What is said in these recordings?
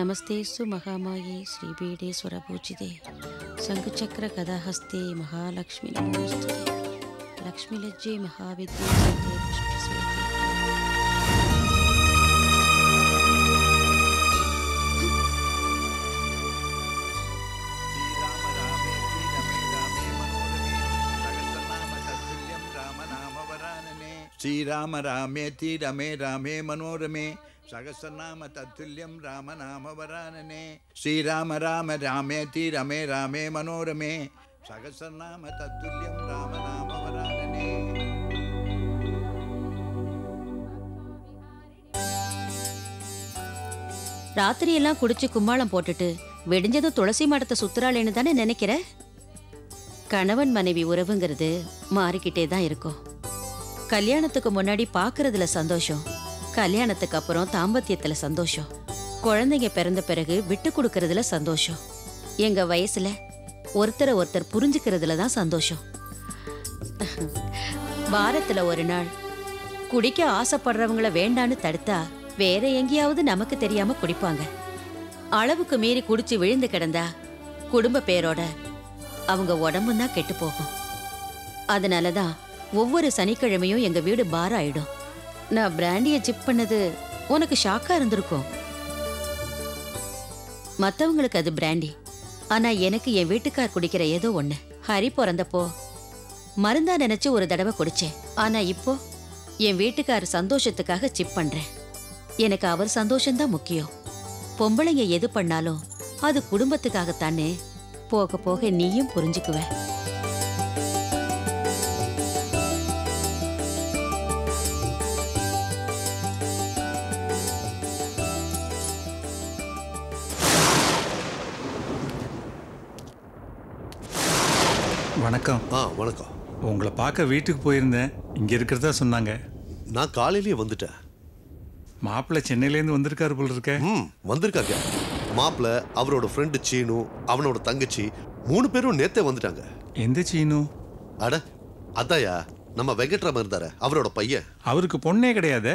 नमस्तेस्तु महामाये श्रीपीठे स्वरपूजिते शंखचक्र गदाहस्ते महालक्ष्मी नमोस्तुते लक्ष्मीलज्जे महाविद्ये सते पुष्पस्वेते। श्रीराम रामेति रमे रामे मनोरमे सहस्रनाम तत्तुल्यं राम नाम वरानने। श्रीराम राम रामेति रमे रामे मनोरमे सहस्रनाम तत्तुल्यं राम नाम वरानने। ராத்திரி எல்லாம் குடிச்சு கும்மாளம் போட்டுட்டு வெடிஞ்சதும் துளசி மடத்தை சுத்துறாளேன்னு தானே நினைக்கிற? கணவன் மனைவி உறவுங்கிறது மாறிக்கிட்டே தான் இருக்கும். கல்யாணத்துக்கு முன்னாடி பாக்குறதுல சந்தோஷம், கல்யாணத்துக்கு அப்புறம் தாம்பத்தியத்துல சந்தோஷம், குழந்தைங்க பிறந்த பிறகு விட்டு கொடுக்கறதுல சந்தோஷம், எங்க வயசுல ஒருத்தரை ஒருத்தர் புரிஞ்சுக்கிறதுல தான் சந்தோஷம். வாரத்துல ஒரு நாள் குடிக்க ஆசைப்படுறவங்கள வேண்டான்னு தடுத்தா வேற எங்கேயாவது நமக்கு தெரியாம குடிப்பாங்க. அளவுக்கு மீறி குடிச்சு விழுந்து கிடந்தா குடும்ப பேரோட அவங்க உடம்பும் தான் கெட்டு போகும். அதனாலதான் ஒவ்வொரு சனிக்கிழமையும் எங்க வீடு பார் ஆயிடும். நான் பிராண்டிய சிப் பண்ணது உனக்கு ஷாக்கா இருந்திருக்கும். மத்தவங்களுக்கு அது பிராண்டி, ஆனா எனக்கு என் வீட்டுக்கார் குடிக்கிற ஏதோ ஒண்ணு. ஹரி பிறந்தப்போ மருந்தா நினைச்சு ஒரு தடவை குடிச்சேன். ஆனா இப்போ என் வீட்டுக்கார் சந்தோஷத்துக்காக சிப் பண்றேன். எனக்கு அவர் சந்தோஷம்தான் முக்கியம். பொம்பளைங்க எது பண்ணாலும் அது குடும்பத்துக்காகத்தானே. போக போக நீயும் புரிஞ்சுக்குவ. வணக்கம். வணக்கம். உங்களை பார்க்க வீட்டுக்கு போயிருந்தேன், இங்கே இருக்கிறதா சொன்னாங்க. நான் காலையிலேயே வந்துட்டேன். மாப்பிள்ளை சென்னையிலேருந்து வந்திருக்காரு போல இருக்க. வந்திருக்காங்க. மாப்பிள்ளை, அவரோட ஃப்ரெண்டு சீனு, அவனோட தங்கச்சி 3 பேரும் நேத்தே வந்துட்டாங்க. எந்த சீனு? அட அதாயா, நம்ம வெங்கட்ராமன் இருந்தாரு, அவரோட பையன். அவருக்கு பொண்ணே கிடையாது.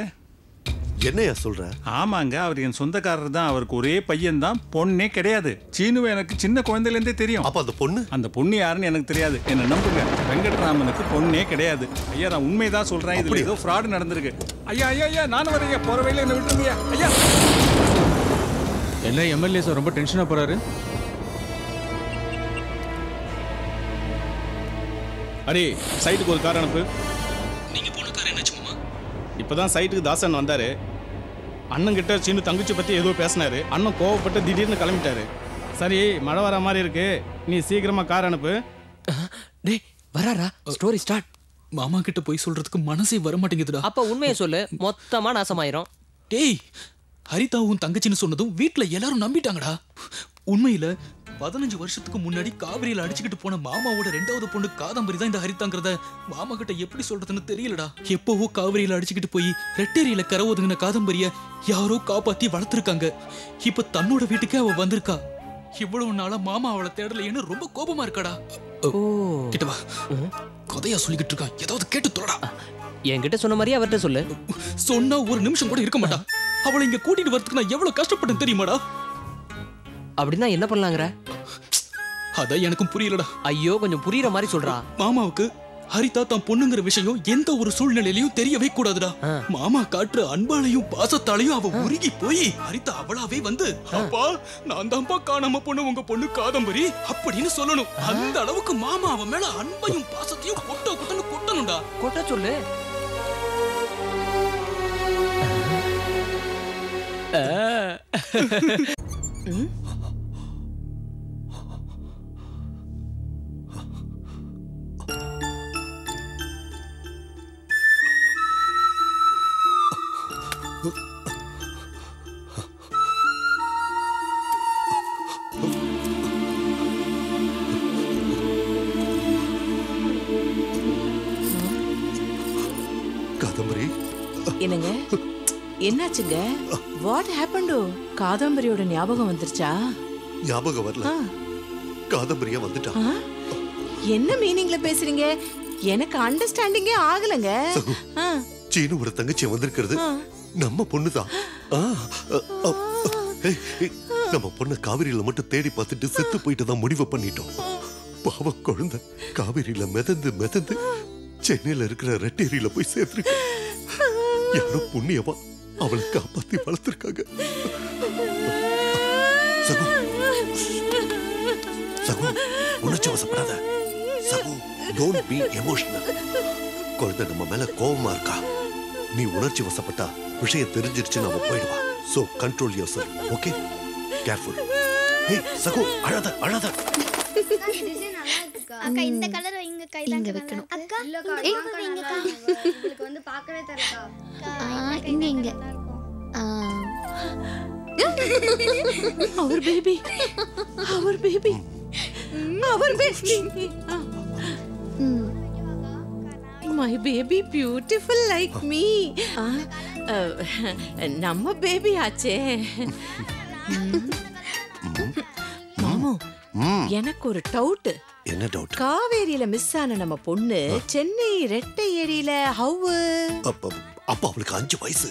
என்னையா சொல்ற? ஆமாங்க, அவர் என் சொந்தக்காரர் தான். அவருக்கு ஒரே பையன் தான், பொண்ணே கிடையாது. சீனுவை எனக்கு சின்ன குழந்தையிலேருந்தே தெரியும். அப்ப அந்த பொண்ணு? அந்த பொண்ணு யாருன்னு எனக்கு தெரியாது. என்ன நம்புங்க, வெங்கட்ராமனுக்கு பொண்ணே கிடையாது. ஐயா, நான் உண்மைதான் சொல்றேன். இதுல ஏதோ ஃப்ராட் நடந்திருக்கு. ஐயா ஐயா ஐயா, நானும் வரேன். போற வழியில என்ன விட்டுருங்க ஐயா. என்ன எம்எல்ஏ சார் ரொம்ப டென்ஷனா போறாரு? அடே, சைட்டுக்கு ஒரு கார் அனுப்பு. நீங்க போன கார் என்னாச்சு மாமா? இப்பதான் சைட்டுக்கு தாசன் வந்தாரு. அண்ணன் கிட்ட சீனு தங்கச்சி பத்தி ஏதோ பேசினாரு. அண்ணன் கோவப்பட்டு திடீர்னு கிளம்பிட்டாரு. சரி, மழை வர மாதிரி இருக்கு, நீ சீக்கிரமா கார் அனுப்பு. டேய் வராரா? Story start. மாமா கிட்ட போய் சொல்றதுக்கு மனசே வர மாட்டேங்குதுடா. அப்ப உண்மையை சொல்லு, மொத்தமா நாசமாயிரும். டேய், ஹரிதாவும் தங்கச்சின்னு சொன்னதும் வீட்டுல எல்லாரும் நம்பிட்டாங்கடா. உண்மையில 15 வருஷத்துக்கு முன்னாடி காவிரியில அடிச்சுக்கிட்டு போன மாமாவோட 2வது பொண்ணு காதம்பரி தான் இந்த ஹரிதாங்கிறத மாமா கிட்ட எப்படி சொல்றதுன்னு தெரியலடா. எப்பவோ காவிரியில அடிச்சுக்கிட்டு போய் ரெட்டேரியில கரை ஒதுங்கின காதம்பரிய யாரோ காப்பாத்தி வளர்த்திருக்காங்க. இப்ப தன்னோட வீட்டுக்கே அவ வந்திருக்கா. இவ்வளவு நாளா மாமா அவளை தேடலைன்னு ரொம்ப கோபமா இருக்காடா. கிட்ட வா, கதையா சொல்லிக்கிட்டு இருக்கா, ஏதாவது கேட்டு தோடா. என்கிட்ட சொன்ன மாதிரியே அவர்கிட்ட சொல்லு. சொன்னா ஒரு நிமிஷம் கூட இருக்க மாட்டா. அவளை இங்க கூட்டிட்டு வரதுக்கு நான் எவ்வளவு கஷ்டப்பட்டேன் தெரியுமாடா? அப்படின்னா என்ன பண்ணலாங்கிற? அதான் எனக்கும் புரியலடா. ஐயோ, கொஞ்சம் புரியுற மாதிரி சொல்றா. மாமாவுக்கு ஹரிதா தான் பொண்ணுங்கிற விஷயம் எந்த ஒரு சூழ்நிலையிலையும் தெரியவே கூடாதுடா. மாமா காட்டுற அன்பாலையும் பாசத்தாலையும் அவ உருகி போய் ஹரிதா அவளாவே வந்து, அப்பா நான் தான்ப்பா காணாம பொண்ணு, உங்க பொண்ணு காதம்பரி அப்படின்னு சொல்லணும். அந்த அளவுக்கு மாமா அவன் மேல அன்பையும் பாசத்தையும் கொட்டணும்டா. கொட்ட சொல்லு. காதம்பரி, என்னங்க என்னாச்சுங்க? What happened? காதம்பரியோட ஞாபகம் வந்துருச்சா? ஞாபகம் வரல, காதம்பரியா வந்துட்டா. என்ன மீனிங்ல பேசுறீங்க? எனக்கு அண்டர்ஸ்டாண்டிங்கே ஆகலங்க. சீனு ஒரு தங்கச்சி வந்திருக்கிறது நம்ம பொண்ணுதான். நம்ம பொண்ணை காவிரியில மட்டும் தேடி பார்த்துட்டு செத்து போயிட்டு தான் முடிவு பண்ணிட்டோம். பாவ குழந்தை காவிரியில மிதந்து சென்னையில இருக்கிற ரெட்டேரியில போய் சேர்த்துருக்கு. யாரோ புண்ணியமா அவளை காப்பாத்தி வளர்த்திருக்காங்க. சகு சகு, உணர்ச்சி வசப்படாத. சகு, டோன்ட் பி எமோஷனல். குழந்தை நம்ம மேல கோபமா இருக்கா. நீ உணர்ச்சி வசப்பட்டா விஷயம் தெரிஞ்சிருச்சுன்னு அவ போயிடுவா. So control yourself, okay? Careful. Hey, சகு, அழாத. அக்கா இந்த கலர் இங்க கையில வைக்கணும். அக்கா இங்க உங்களுக்கு வந்து பார்க்கவே தெரியலக்கா. இங்க our baby. My baby beautiful like me. நம்ம பேபி ஆச்சே. மாமு, எனக்கு ஒரு டவுட். என்ன டவுட்? காவேரியில மிஸ் ஆன நம்ம பொண்ணு சென்னை ரெட்டை ஏரியில ஹவ்? அப்ப அவளுக்கு 5 வயசு.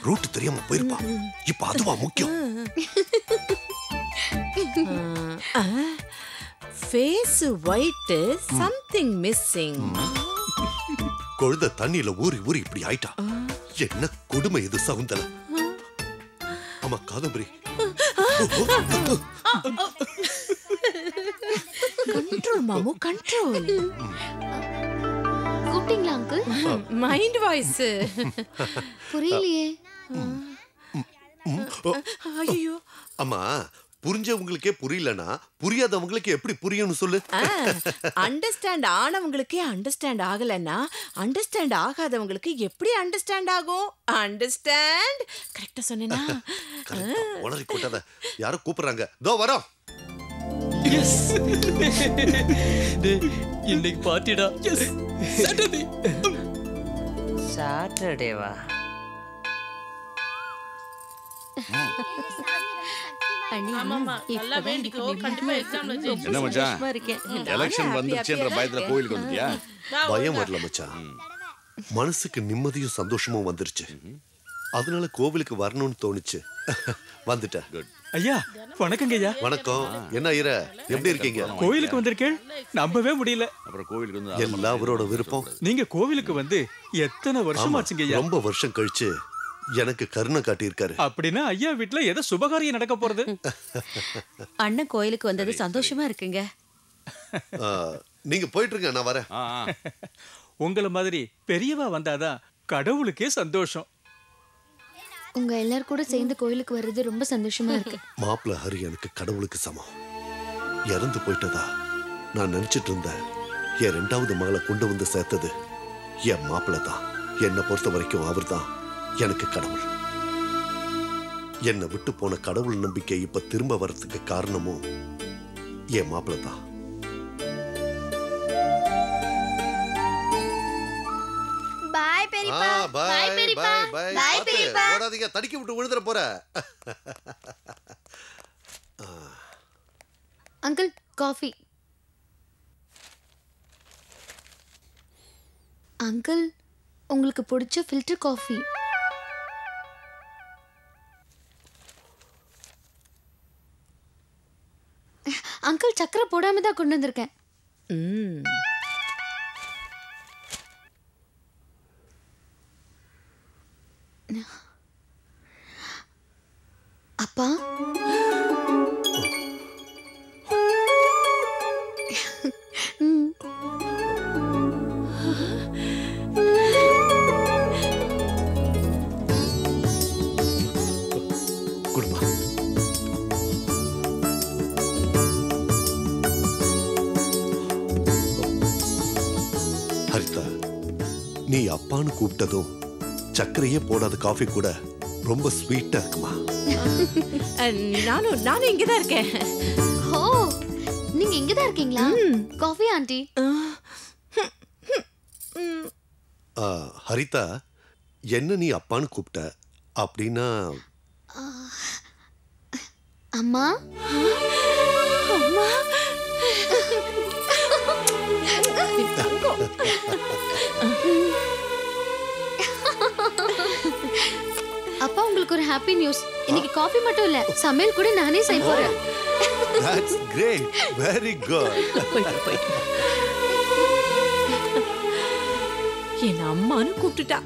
ரூட் தெரியாம போயிருப்பா. இப்ப அதுவா முக்கியம்? Face white, something missing. குழந்தை தண்ணியில ஊறி இப்படி ஆயிட்டா. என்ன கொடுமை இது சகுந்தல. அம்மா காதம்பரி, கண்ட்ரோல் மாமு, கண்ட்ரோல். கூப்பிட்டீங்களா அங்கிள்? மைண்ட் வாய்ஸ் புரியலையே. ஐயோ அம்மா, புரிஞ்சவங்களுக்கே புரியலனா புரியாதவங்களுக்கு எப்படி புரியும்னு சொல்லு. அண்டர்ஸ்டாண்ட் ஆனவங்களுக்கே அண்டர்ஸ்டாண்ட் ஆகலன்னா அண்டர்ஸ்டாண்ட் ஆகாதவங்களுக்கு எப்படி அண்டர்ஸ்டாண்ட் ஆகும்? அண்டர்ஸ்டாண்ட். கரெக்டா சொன்னேனா? உளறி கொட்டாத. யாரோ கூப்பிடுறாங்க. தோ வரோம். எஸ், இன்னைக்கு பார்ட்டிடா. S, Saturday. சாட்டர்டேவா? என்ன மச்சான், எலெக்ஷன் வந்துருச்சுன்ற பயத்துல கோயிலுக்கு வந்துட்டியா? பயம் வரல மச்சான், மனசுக்கு நிம்மதியும் சந்தோஷமும் வந்துருச்சு. அதனால கோவிலுக்கு வரணும்னு தோணுச்சு. வந்துட்டேன். ஐயா வணக்கங்க. ஐயா வணக்கம். என்ன ஐயர, எப்படி இருக்கீங்க? கோயிலுக்கு வந்திருக்கேன், நம்பவே முடியல. அப்புறம் கோவிலுக்கு வந்து எல்லாம் அவரோட விருப்பம். நீங்க கோவிலுக்கு வந்து எத்தனை வருஷம் ஆச்சுங்க ஐயா? ரொம்ப வருஷம் கழிச்சு எனக்கு கருணை காட்டியிருக்காரு. அப்படின்னா ஐயா வீட்டுல ஏதோ சுபகாரியம் நடக்க போறது. அண்ணன் கோயிலுக்கு வந்தது சந்தோஷமா இருக்குங்க. நீங்க போயிட்டு இருங்க, நான் வரேன். உங்கள மாதிரி பெரியவா வந்தாதான் கடவுளுக்கே சந்தோஷம். உங்க எல்லாரும் கூட சேர்ந்து கோயிலுக்கு வர்றது ரொம்ப சந்தோஷமா இருக்கு. மாப்பிள்ள ஹரி எனக்கு கடவுளுக்கு சமம். இறந்து போயிட்டதா நான் நினைச்சிட்டு இருந்தேன். என் 2வது மகளை கொண்டு வந்து சேர்த்தது என் மாப்பிள்ள தான். என்னை பொறுத்த வரைக்கும் அவர் தான் எனக்கு கடவுள். என்னை விட்டு போன கடவுள் நம்பிக்கை இப்ப திரும்ப வர்றதுக்கு காரணமும் என் மாப்பிள்ள தான். பாய் பெரியப்பா. பாய் பெரியப்பா. பாய் பெரியப்பா. ஓடாதீங்க, தடுக்கி விட்டு விழுந்துற போற. Uncle coffee. அங்கிள் உங்களுக்கு பிடிச்ச ஃபில்டர் காஃபி. அங்கிள் சக்கரை போடாம தான் கொண்டு வந்திருக்கேன். அப்பா, குடுமா. ஹரிதா, நீ அப்பான்னு கூப்பிட்டதும் சர்க்கரையே போடாத காஃபி கூட ரொம்ப ஸ்வீட்டா இருக்குமா? நானும் இங்கதான் இருக்கேன். ஓ, நீங்க இங்கதான் இருக்கீங்களா? Coffee aunty. ஹரிதா, என்ன நீ அப்பான்னு கூப்பிட்ட அப்படின்னா? அம்மா. அம்மா. அப்பா உங்களுக்கு ஒரு ஹாப்பி நியூஸ். இன்னைக்கு காஃபி மட்டும் இல்ல, சமையல் கூட நானே செய்ய போறேன். That's great. Very good. என் அம்மான்னு கூப்பிட்டுட்டா.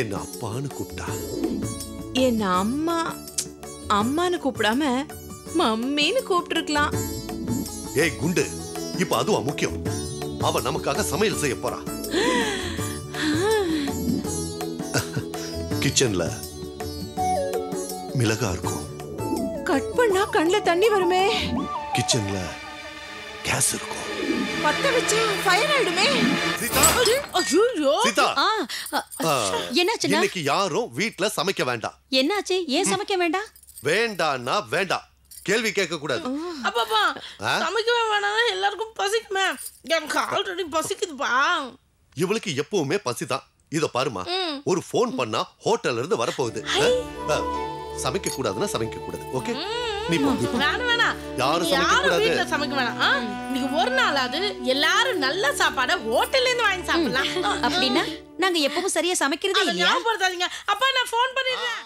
என்ன அப்பான்னு கூப்பிட்டா. என் அம்மான்னு கூப்பிடாம மம்மின்னு கூப்பிட்டுருக்கலாம். ஏய் குண்டு, இப்ப அதுவா முக்கியம்? அவ நமக்காக சமையல் செய்ய போறா. கிச்சன்ல மிளகா இருக்கும். கட் பண்ணா கண்ணுல தண்ணி வருமே. கிச்சன்ல கேஸ் இருக்கும். பத்த வச்சா ஃபயர் ஆயிடுமே. சீதா, ஐயோ சீதா, என்னாச்சுன்னா? இன்னைக்கு யாரும் வீட்ல சமைக்க வேண்டாம். என்னாச்சு? ஏன் சமைக்க வேண்டாம்? வேண்டான்னா வேண்டாம், கேள்வி கேட்க கூடாது. அப்பா சமைக்கவே வேணாம், எல்லாருக்கும் பசிக்குமே. எனக்கு ஆல்ரெடி பசிக்குதுப்பா. இவளுக்கு எப்பவுமே பசிதான். இத பாருமா, ஒரு போன் பண்ணா ஹோட்டல்ல இருந்து வரப்போகுது. சமைக்க கூடாதுன்னா சமைக்க கூடாது. ஓகே, நீ போ. வேணாம், யாரும் சமைக்க கூடாது. வீட்ல சமைக்க வேணாம். இன்னைக்கு ஒரு நாளாவது எல்லாரும் நல்ல சாப்பாட ஹோட்டல்ல இருந்து வாங்கி சாப்பிடலாம். அப்படின்னா நாங்க எப்பவும் சரியா சமைக்கிறதே இல்லையா? ஞாபகப்படுத்தாதீங்க அப்பா, நான் போன் பண்ணிடுறேன்.